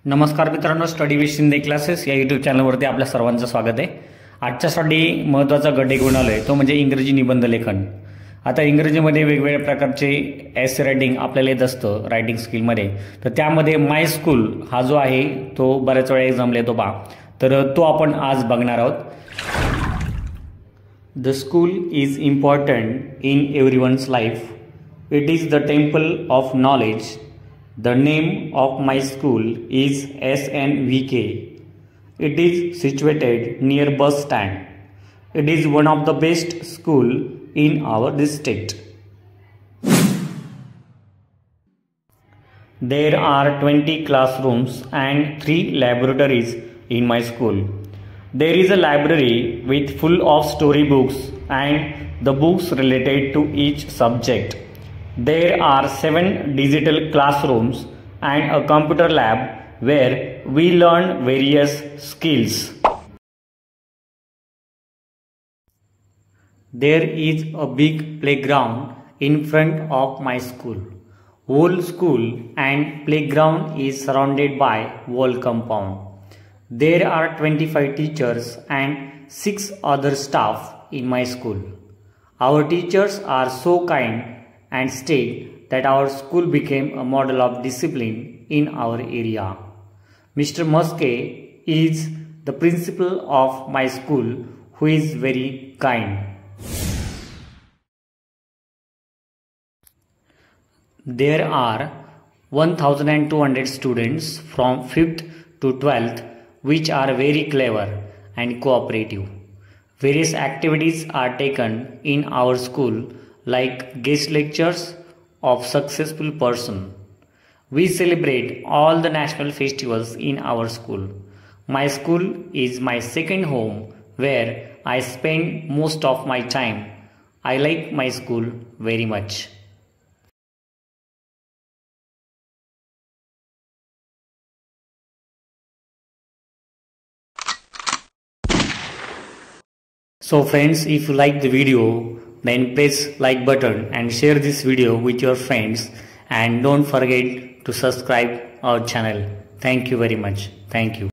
नमस्कार मित्रांनो, study with Shinde classes या यूट्यूब चॅनलवरती आपल्या सर्वांचं स्वागत आहे। आजच्यासाठी महत्त्वाचा गट घेऊन आलोय तो म्हणजे इंग्रजी निबंध लेखन। आता इंग्रजीमध्ये वेगवेगळ्या प्रकारचे एसे रायटिंग आपल्याला येत असतं रायटिंग स्किलमध्ये, तर त्यामध्ये माय स्कूल हा जो आहे तो बऱ्याच वेळा एक्झामला येतो बा, तर तो आपण आज बघणार आहोत। The school is important in everyone's life. It is the temple of knowledge. The name of my school is SNVK. It is situated near bus stand. It is one of the best school in our district. There are 20 classrooms and 3 laboratories in my school. There is a library with full of storybooks and the books related to each subject. There are 7 digital classrooms and a computer lab where we learn various skills. There is a big playground in front of my school. Whole school and playground is surrounded by wall compound. There are 25 teachers and 6 other staff in my school. Our teachers are so kind and state that our school became a model of discipline in our area. Mr. Muske is the principal of my school, who is very kind. There are 1200 students from 5th to 12th which are very clever and cooperative. Various activities are taken in our school like guest lectures of successful person. We celebrate all the national festivals in our school. My school is my second home where I spend most of my time. I like my school very much. So friends, if you like the video, then press like button and share this video with your friends, and don't forget to subscribe our channel. Thank you very much. Thank you.